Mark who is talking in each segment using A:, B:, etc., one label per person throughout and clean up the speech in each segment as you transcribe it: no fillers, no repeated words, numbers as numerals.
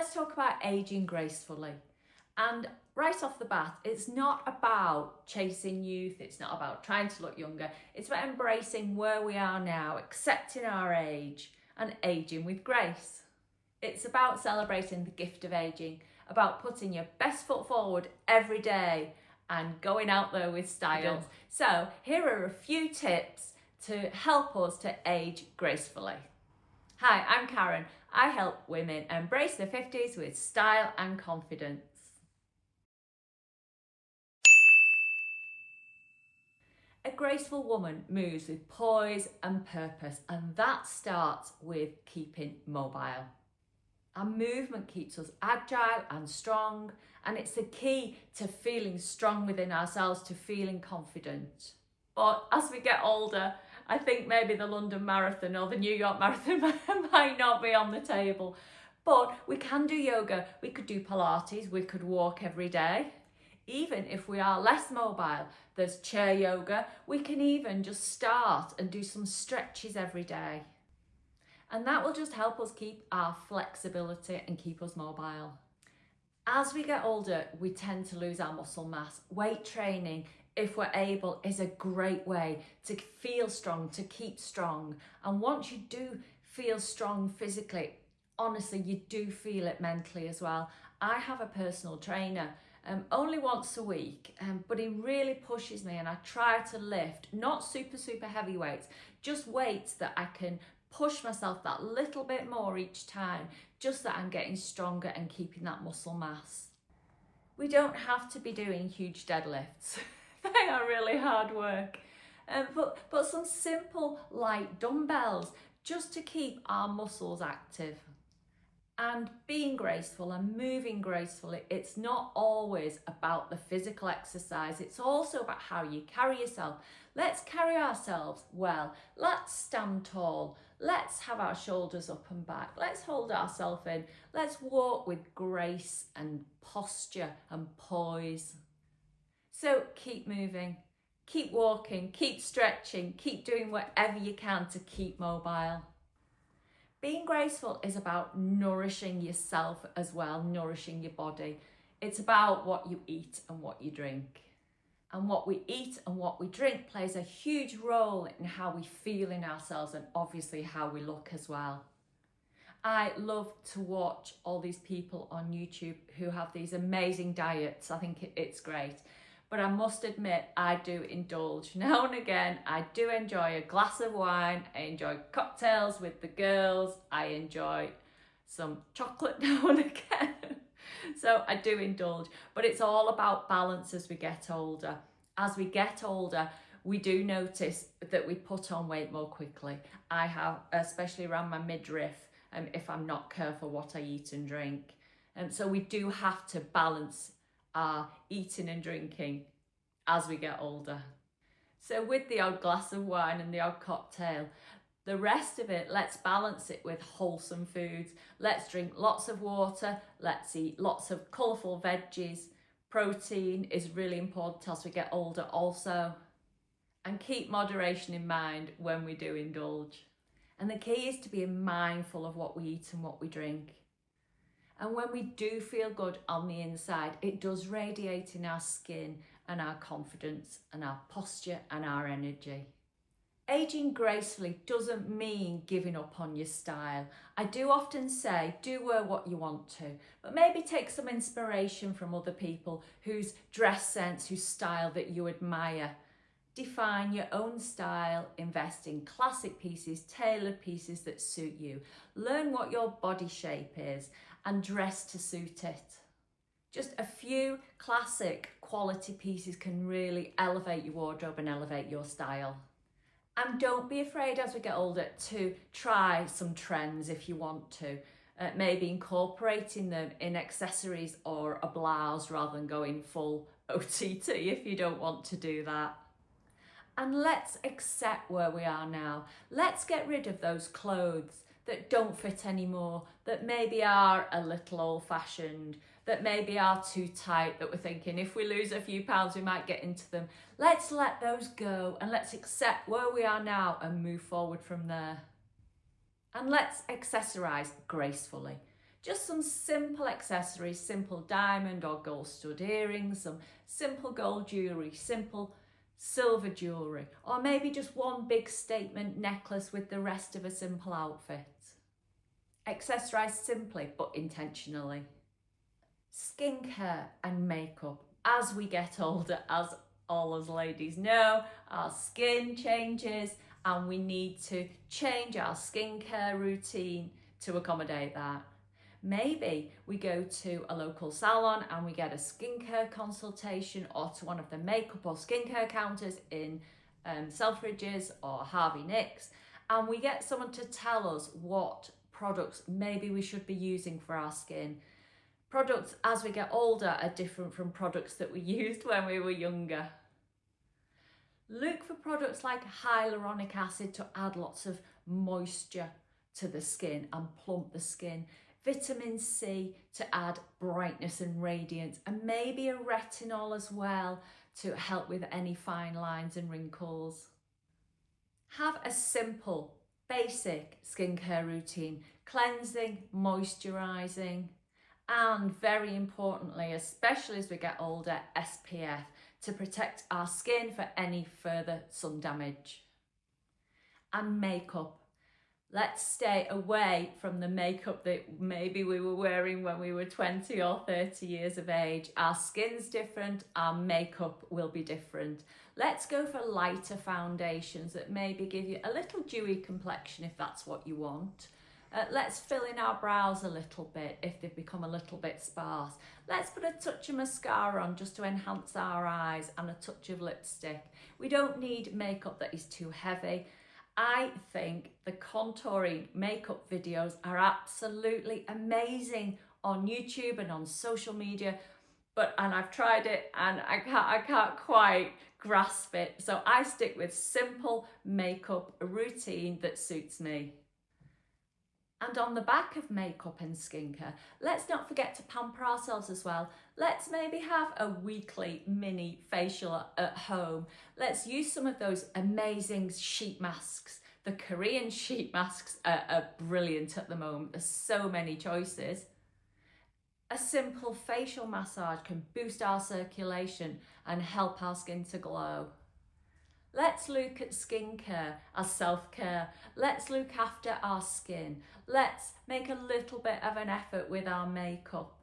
A: let's talk about aging gracefully. And right off the bat, it's not about chasing youth, it's not about trying to look younger, it's about embracing where we are now, accepting our age and aging with grace. It's about celebrating the gift of aging, about putting your best foot forward every day and going out there with style. So here are a few tips to help us to age gracefully. Hi, I'm Karen. I help women embrace their 50s with style and confidence. A graceful woman moves with poise and purpose, and that starts with keeping mobile. Our movement keeps us agile and strong, and it's the key to feeling strong within ourselves, to feeling confident. But as we get older, I think maybe the London Marathon or the New York Marathon might not be on the table. But we can do yoga, we could do Pilates, we could walk every day. Even if we are less mobile, there's chair yoga. We can even just start and do some stretches every day. And that will just help us keep our flexibility and keep us mobile. As we get older, we tend to lose our muscle mass. Weight training, if we're able, is a great way to feel strong, to keep strong. And once you do feel strong physically, honestly, you do feel it mentally as well. I have a personal trainer, only once a week, but he really pushes me, and I try to lift, not super heavy weights, just weights that I can push myself that little bit more each time, just that I'm getting stronger and keeping that muscle mass. We don't have to be doing huge deadlifts. They are really hard work. But some simple light dumbbells just to keep our muscles active. And being graceful and moving gracefully, it's not always about the physical exercise, it's also about how you carry yourself. Let's carry ourselves well, let's stand tall, let's have our shoulders up and back, let's hold ourselves in, let's walk with grace and posture and poise. So keep moving, keep walking, keep stretching, keep doing whatever you can to keep mobile. Being graceful is about nourishing yourself as well, nourishing your body. It's about what you eat and what you drink. And what we eat and what we drink plays a huge role in how we feel in ourselves and obviously how we look as well. I love to watch all these people on YouTube who have these amazing diets. I think it's great. But I must admit, I do indulge now and again. I do enjoy a glass of wine. I enjoy cocktails with the girls. I enjoy some chocolate now and again. So I do indulge, but it's all about balance as we get older. As we get older, we do notice that we put on weight more quickly. I have, especially around my midriff, if I'm not careful what I eat and drink. So we do have to balance our eating and drinking as we get older. So with the odd glass of wine and the odd cocktail, the rest of it, let's balance it with wholesome foods. Let's drink lots of water, let's eat lots of colourful veggies. Protein is really important as we get older also. And keep moderation in mind when we do indulge. And the key is to be mindful of what we eat and what we drink. And when we do feel good on the inside, it does radiate in our skin and our confidence and our posture and our energy. Aging gracefully doesn't mean giving up on your style. I do often say, do wear what you want to, but maybe take some inspiration from other people whose dress sense, whose style that you admire. Define your own style, invest in classic pieces, tailored pieces that suit you. Learn what your body shape is and dress to suit it. Just a few classic quality pieces can really elevate your wardrobe and elevate your style. And don't be afraid as we get older to try some trends if you want to. Maybe incorporating them in accessories or a blouse rather than going full OTT if you don't want to do that. And let's accept where we are now. Let's get rid of those clothes that don't fit anymore, that maybe are a little old-fashioned, that maybe are too tight, that we're thinking if we lose a few pounds we might get into them. Let's let those go and let's accept where we are now and move forward from there. And let's accessorise gracefully. Just some simple accessories, simple diamond or gold stud earrings, some simple gold jewellery, simple silver jewellery, or maybe just one big statement necklace with the rest of a simple outfit. Accessorise simply but intentionally. Skincare and makeup. As we get older, as all us ladies know, our skin changes and we need to change our skincare routine to accommodate that. Maybe we go to a local salon and we get a skincare consultation, or to one of the makeup or skincare counters in Selfridges or Harvey Nicks, and we get someone to tell us what products maybe we should be using for our skin. Products as we get older are different from products that we used when we were younger. Look for products like hyaluronic acid to add lots of moisture to the skin and plump the skin. Vitamin C to add brightness and radiance, and maybe a retinol as well to help with any fine lines and wrinkles. Have a simple, basic skincare routine, cleansing, moisturising, and very importantly, especially as we get older, SPF to protect our skin for any further sun damage. And makeup. Let's stay away from the makeup that maybe we were wearing when we were 20 or 30 years of age. Our skin's different, our makeup will be different. Let's go for lighter foundations that maybe give you a little dewy complexion if that's what you want. Let's fill in our brows a little bit if they've become a little bit sparse. Let's put a touch of mascara on just to enhance our eyes, and a touch of lipstick. We don't need makeup that is too heavy. I think the contouring makeup videos are absolutely amazing on YouTube and on social media, and I've tried it and I can't quite grasp it. So I stick with simple makeup routine that suits me. And on the back of makeup and skincare, let's not forget to pamper ourselves as well. Let's maybe have a weekly mini facial at home. Let's use some of those amazing sheet masks. The Korean sheet masks are brilliant at the moment. There's so many choices. A simple facial massage can boost our circulation and help our skin to glow. Let's look at skincare as self-care. Let's look after our skin. Let's make a little bit of an effort with our makeup.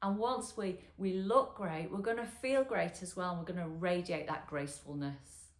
A: And once we look great, we're going to feel great as well, and we're going to radiate that gracefulness.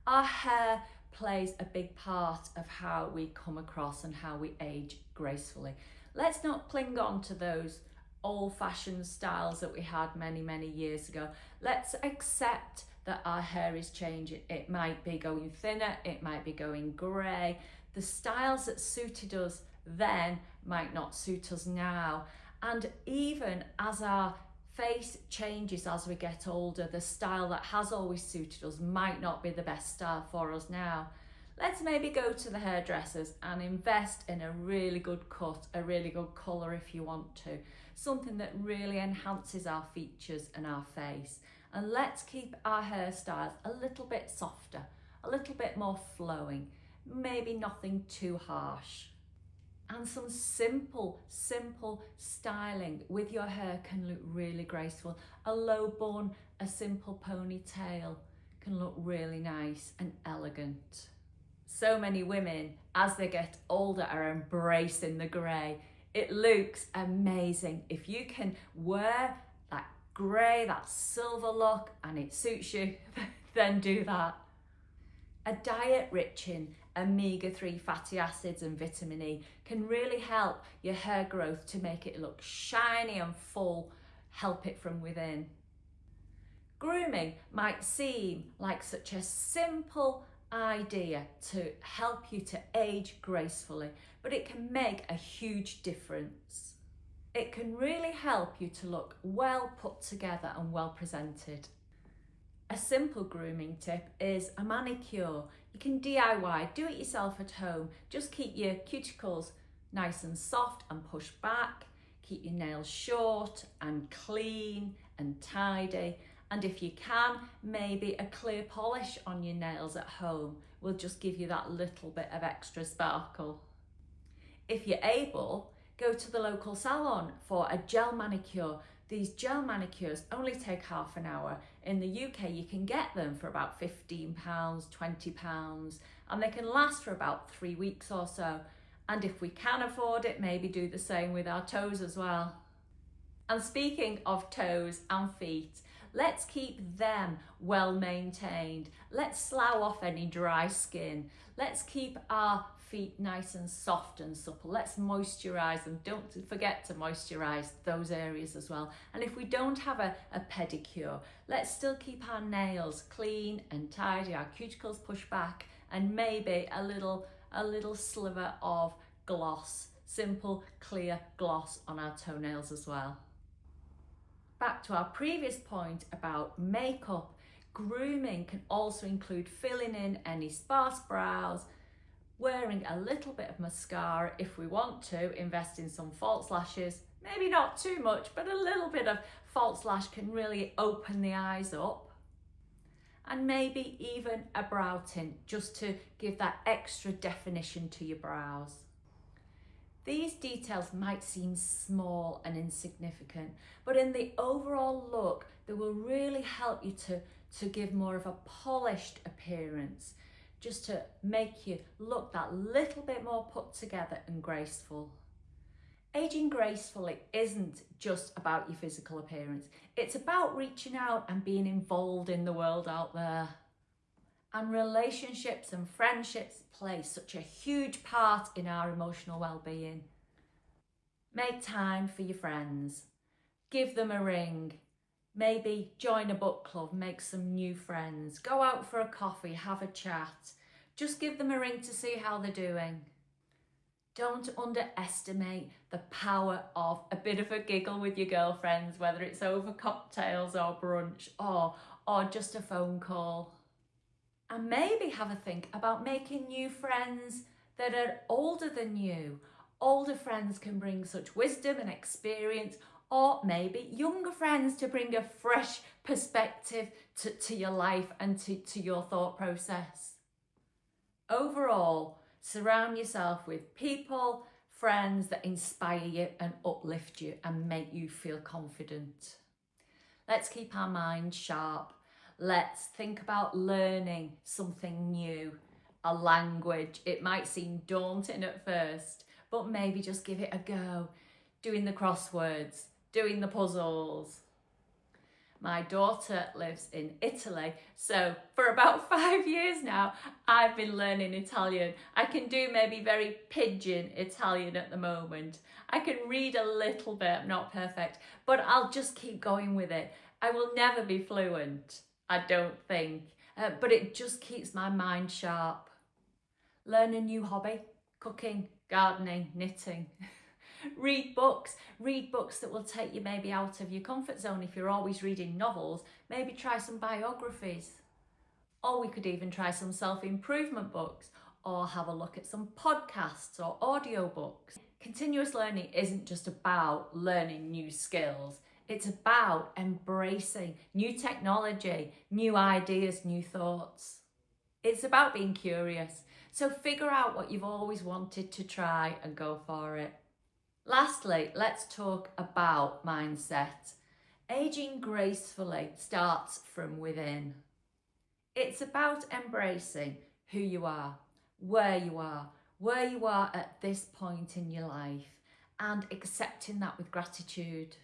A: Our hair plays a big part of how we come across and how we age gracefully. Let's not cling on to those old-fashioned styles that we had many, many years ago. Let's accept that our hair is changing. It might be going thinner, it might be going grey. The styles that suited us then might not suit us now. And even as our face changes as we get older, the style that has always suited us might not be the best style for us now. Let's maybe go to the hairdressers and invest in a really good cut, a really good colour if you want to. Something that really enhances our features and our face. And let's keep our hairstyles a little bit softer, a little bit more flowing, maybe nothing too harsh. And some simple styling with your hair can look really graceful. A low bun, a simple ponytail can look really nice and elegant. So many women, as they get older, are embracing the grey. It looks amazing. If you can wear that grey, that silver look, and it suits you, then do that. A diet rich in omega-3 fatty acids and vitamin E can really help your hair growth to make it look shiny and full, help it from within. Grooming might seem like such a simple idea to help you to age gracefully, but it can make a huge difference. It can really help you to look well put together and well presented. A simple grooming tip is a manicure. You can DIY, do it yourself at home. Just keep your cuticles nice and soft and push back. Keep your nails short and clean and tidy. And if you can, maybe a clear polish on your nails at home will just give you that little bit of extra sparkle. If you're able, Go to the local salon for a gel manicure. These gel manicures only take half an hour. In the UK, you can get them for about £15, £20, and they can last for about 3 weeks or so. And if we can afford it, maybe do the same with our toes as well. And speaking of toes and feet, let's keep them well maintained. Let's slough off any dry skin. Let's keep our feet nice and soft and supple. Let's moisturise them. Don't forget to moisturise those areas as well. And if we don't have a pedicure, let's still keep our nails clean and tidy, our cuticles pushed back, and maybe a little sliver of gloss, simple clear gloss on our toenails as well. Back to our previous point about makeup, grooming can also include filling in any sparse brows, wearing a little bit of mascara if we want to, invest in some false lashes, maybe not too much, but a little bit of false lash can really open the eyes up. And maybe even a brow tint just to give that extra definition to your brows. These details might seem small and insignificant, but in the overall look, they will really help you to give more of a polished appearance, just to make you look that little bit more put together and graceful. Aging gracefully isn't just about your physical appearance. It's about reaching out and being involved in the world out there. And relationships and friendships play such a huge part in our emotional well-being. Make time for your friends. Give them a ring. Maybe join a book club, make some new friends. Go out for a coffee, have a chat. Just give them a ring to see how they're doing. Don't underestimate the power of a bit of a giggle with your girlfriends, whether it's over cocktails or brunch or just a phone call. And maybe have a think about making new friends that are older than you. Older friends can bring such wisdom and experience, or maybe younger friends to bring a fresh perspective to your life and to your thought process. Overall, surround yourself with people, friends that inspire you and uplift you and make you feel confident. Let's keep our minds sharp. Let's think about learning something new, a language. It might seem daunting at first, but maybe just give it a go. Doing the crosswords, doing the puzzles. My daughter lives in Italy, so for about 5 years now, I've been learning Italian. I can do maybe very pidgin Italian at the moment. I can read a little bit, not perfect, but I'll just keep going with it. I will never be fluent, I don't think, but it just keeps my mind sharp. Learn a new hobby, cooking, gardening, knitting. Read books that will take you maybe out of your comfort zone. If you're always reading novels, maybe try some biographies. Or we could even try some self-improvement books, or have a look at some podcasts or audiobooks. Continuous learning isn't just about learning new skills. It's about embracing new technology, new ideas, new thoughts. It's about being curious. So figure out what you've always wanted to try and go for it. Lastly, let's talk about mindset. Aging gracefully starts from within. It's about embracing who you are, where you are at this point in your life, and accepting that with gratitude.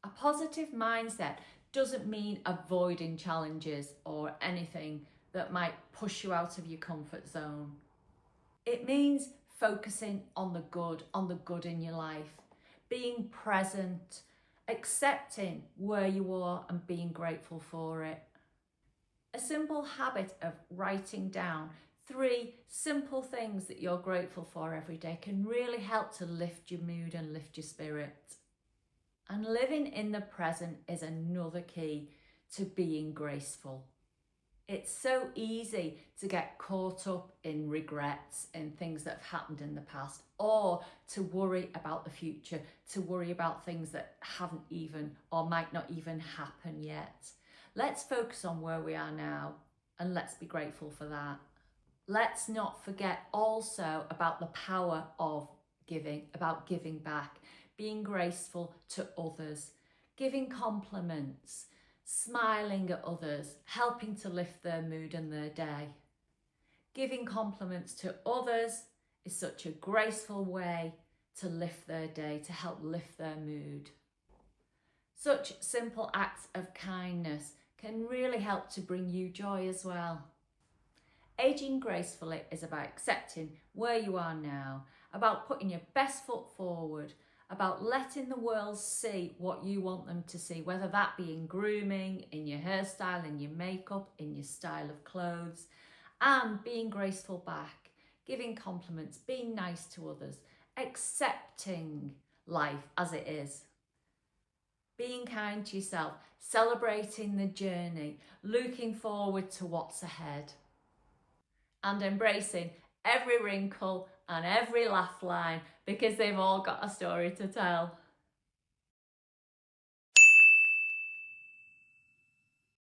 A: A positive mindset doesn't mean avoiding challenges or anything that might push you out of your comfort zone. It means focusing on the good in your life, being present, accepting where you are and being grateful for it. A simple habit of writing down 3 simple things that you're grateful for every day can really help to lift your mood and lift your spirit. And living in the present is another key to being graceful. It's so easy to get caught up in regrets, in things that have happened in the past, or to worry about the future, to worry about things that haven't even or might not even happen yet. Let's focus on where we are now and let's be grateful for that. Let's not forget also about the power of about giving back, being graceful to others, giving compliments, smiling at others, helping to lift their mood and their day. Giving compliments to others is such a graceful way to lift their day, to help lift their mood. Such simple acts of kindness can really help to bring you joy as well. Aging gracefully is about accepting where you are now, about putting your best foot forward, about letting the world see what you want them to see, whether that be in grooming, in your hairstyle, in your makeup, in your style of clothes, and being graceful back, giving compliments, being nice to others, accepting life as it is. Being kind to yourself, celebrating the journey, looking forward to what's ahead, and embracing every wrinkle and every laugh line because they've all got a story to tell.